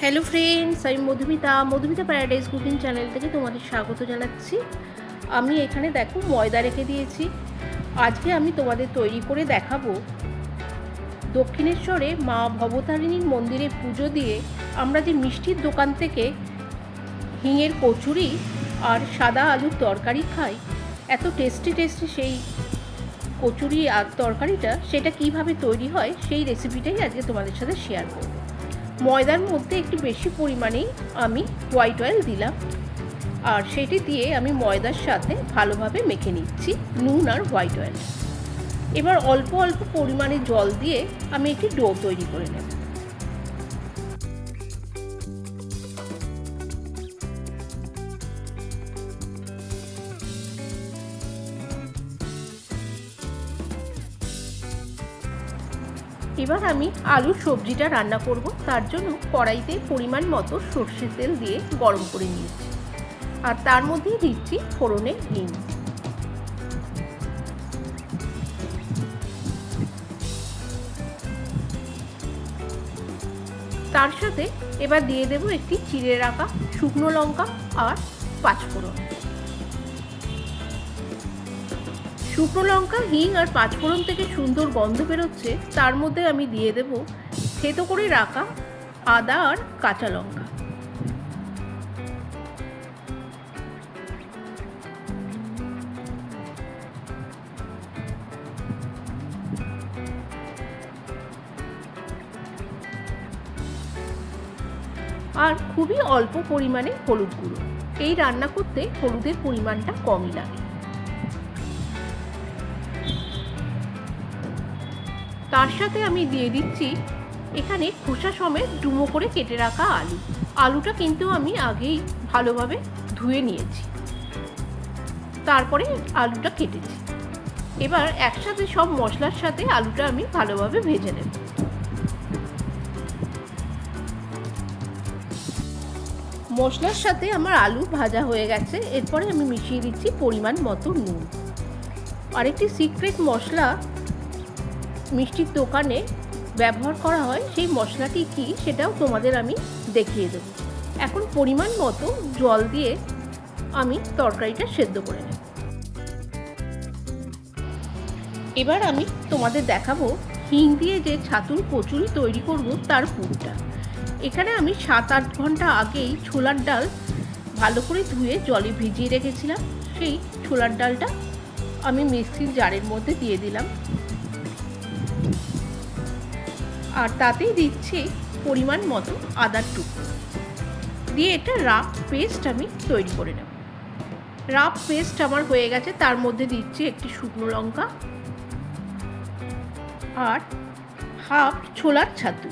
Hello friends, আমি Madhumita paradise cooking channel থেকে তোমাদের স্বাগত জানাচ্ছি। আমি এখানে দেখো ময়দা রেখে দিয়েছি। আজকে আমি তোমাদের তৈরি করে দেখাবো দক্ষিণেশ্বরে মা ভবতারিণীর মন্দিরে পুজো দিয়ে আমরা যে মিষ্টির দোকান থেকে হিঙের কচুরি আর সাদা আলুর তরকারি খাই, এত টেস্টি সেই কচুরি আর তরকারিটা সেটা কিভাবে তৈরি হয় সেই রেসিপিটাই আজকে তোমাদের সাথে শেয়ার করব। ময়দার মধ্যে একটু বেশি পরিমাণেই আমি হোয়াইট অয়েল দিলাম, আর সেটি দিয়ে আমি ময়দার সাথে ভালোভাবে মেখে নিচ্ছি নুন আর হোয়াইট অয়েল। এবার অল্প অল্প পরিমাণে জল দিয়ে আমি একটি ডো তৈরি করে নেব। এবার আমি আলুর সবজিটা রান্না করব। তার জন্য কড়াইতে পরিমাণ মতো সর্ষের তেল দিয়ে গরম করে নিয়েছি, আর তার মধ্যেই দিচ্ছি ফোড়নে হিং। তার সাথে এবার দিয়ে দেব একটি চিড়ে রাখা শুকনো লঙ্কা আর পাঁচফোড়ন। শুকনো লঙ্কা, হিং আর পাঁচফোড়ন থেকে সুন্দর গন্ধ বেরোচ্ছে, তার মধ্যে আমি দিয়ে দেব থেতো করে রাখা আদা আর কাঁচা লঙ্কা। আর খুবই অল্প পরিমাণে হলুদ গুঁড়ো। এই রান্না করতে হলুদের পরিমাণটা কমই লাগে। তার সাথে আমি দিয়ে দিচ্ছি এখানে খোসা সমেত ডুমো করে কেটে রাখা আলু। আলুটা কিন্তু আমি আগেই ভালোভাবে ধুয়ে নিয়েছি, তারপরে আলুটা কেটেছি। এবার একসাথে সব মশলার সাথে আলুটা আমি ভালোভাবে ভেজে নেব। মশলার সাথে আমার আলু ভাজা হয়ে গেছে। এরপরে আমি মিশিয়ে দিচ্ছি পরিমাণ মতো নুন। আরেকটি সিক্রেট মশলা মিষ্টির দোকানে ব্যবহার করা হয়, সেই মশলাটি কি সেটাও তোমাদের আমি দেখিয়ে দেব। এখন পরিমাণ মতো জল দিয়ে আমি তরকারিটা সেদ্ধ করে নেব। এবার আমি তোমাদের দেখাবো হিং দিয়ে যে ছাতুর কচুরি তৈরি করব তার পুরটা। এখানে আমি 7-8 ঘন্টা আগেই ছোলার ডাল ভালো করে ধুয়ে জলে ভিজিয়ে রেখেছিলাম। সেই ছোলার ডালটা আমি মিক্সির জারের মধ্যে দিয়ে দিলাম, আর তাতেই দিচ্ছি পরিমাণ মতো আদার টুকরো দিয়ে এটা রাফ পেস্ট আমি তৈরি করে নেব। রাফ পেস্ট আমার হয়ে গেছে। তার মধ্যে দিচ্ছি একটি শুকনো লঙ্কা আর হাফ ছোলার ছাতু।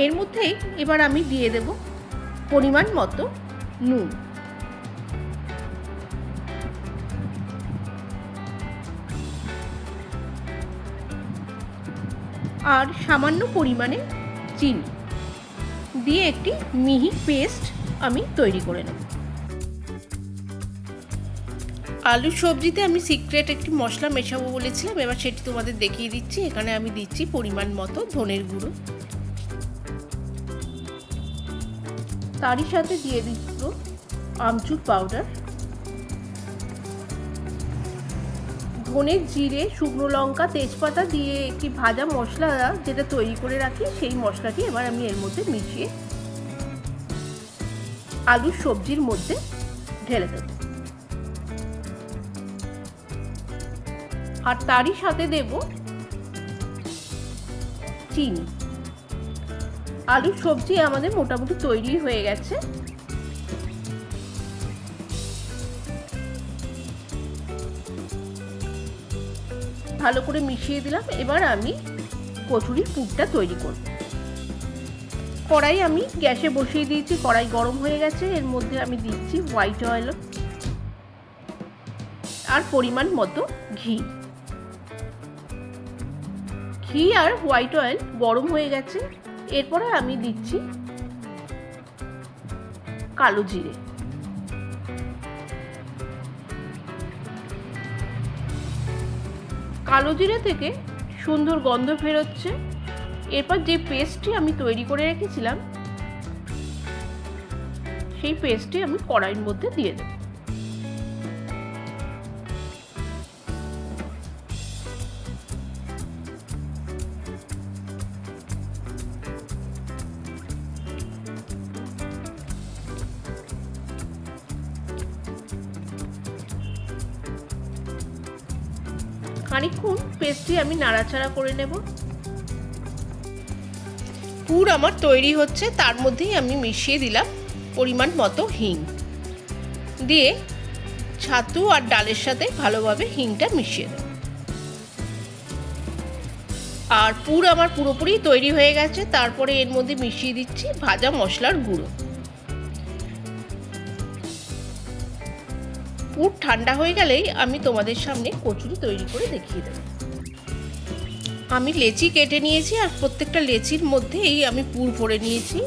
এর মধ্যেই এবার আমি দিয়ে দেব পরিমাণ মতো নুন, আর সামান্য পরিমাণে চিনি দিয়ে একটি মিহি পেস্ট আমি তৈরি করে নেব। আলুর সবজিতে আমি সিক্রেট একটি মশলা মেশাবো বলেছিলাম, এবার সেটি তোমাদের দেখিয়ে দিচ্ছি। এখানে আমি দিচ্ছি পরিমাণ মতো ধনের গুঁড়ো, তারই সাথে দিয়ে দিচ্ছি আমচুর পাউডার, ধনে, জিরে, শুকনো লঙ্কা, তেজপাতা দিয়ে একটি ভাজা মশলা যেটা তৈরি করে রাখি, সেই মশলাটি এবার আমি এর মধ্যে মিশিয়ে আলুর সবজির মধ্যে ঢেলে দেব। আর তারই সাথে দেব চিনি। আলুর সবজি আমাদের মোটামুটি তৈরি হয়ে গেছে। ভালো করে মিশিয়ে দিলাম। এবার আমি কচুরির পুরটা তৈরি করব। কড়াই আমি গ্যাসে বসিয়ে দিয়েছি, কড়াই গরম হয়ে গেছে। এর মধ্যে আমি দিচ্ছি হোয়াইট অয়েল আর পরিমাণ মতো ঘি। ঘি আর হোয়াইট অয়েল গরম হয়ে গেছে। এরপরে আমি দিচ্ছি কালো জিরে, কালো জিরে থেকে সুন্দর গন্ধ বেরোচ্ছে। এরপর যে পেস্টটি আমি তৈরি করে রেখেছিলাম সেই পেস্টটি আমি কড়াইয়ের মধ্যে দিয়ে দেব। খানিকক্ষণ পেস্টটি আমি নাড়াচাড়া করে নেব। পুর আমার তৈরি হচ্ছে, তার মধ্যেই আমি মিশিয়ে দিলাম পরিমাণ মতো হিং, দিয়ে ছাতু আর ডালের সাথে ভালোভাবে হিংটা মিশিয়ে দেব। আর পুর আমার পুরোপুরি তৈরি হয়ে গেছে। তারপরে এর মধ্যে মিশিয়ে দিচ্ছি ভাজা মশলার গুঁড়ো। পুর ঠান্ডা হয়ে গেলেই আমি তোমাদের সামনে কচুরি তৈরি করে দেখিয়ে দেব। আমি লেচি কেটে নিয়েছি আর প্রত্যেকটা লেচির মধ্যেই আমি পুর ভরে নিয়েছি।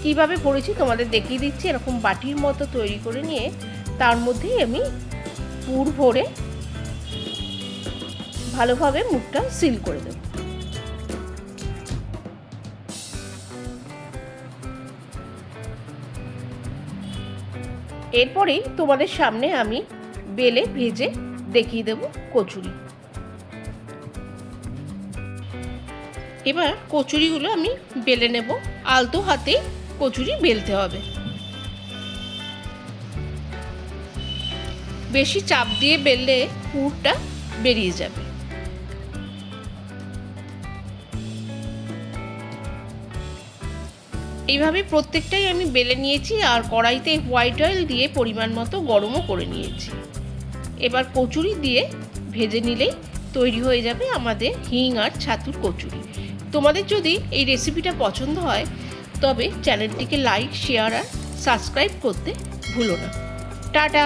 কিভাবে ভরেছি তোমাদের দেখিয়ে দিচ্ছি। এরকম বাটির মতো তৈরি করে নিয়ে তার মধ্যেই আমি পুর ভরে ভালোভাবে মুখটা সিল করে দেব। এরপরেই তোমাদের সামনে আমি বেলে ভেজে দেখিয়ে দেব কচুরি। এবার কচুরিগুলো আমি বেলে নেব। আলতো হাতে কচুরি বেলতে হবে, বেশি চাপ দিয়ে বেললে পুরটা বেরিয়ে যাবে। এইভাবে প্রত্যেকটাই আমি বেলে নিয়েছি আর কড়াইতে হোয়াইট অয়েল দিয়ে পরিমাণ মতো গরমও করে নিয়েছি। এবার কচুরি দিয়ে ভেজে নিলেই তৈরি হয়ে যাবে আমাদের হিং আর ছাতুর কচুরি। তোমাদের যদি এই রেসিপিটা পছন্দ হয় তবে চ্যানেলটিকে লাইক, শেয়ার আর সাবস্ক্রাইব করতে ভুলো না। টাটা।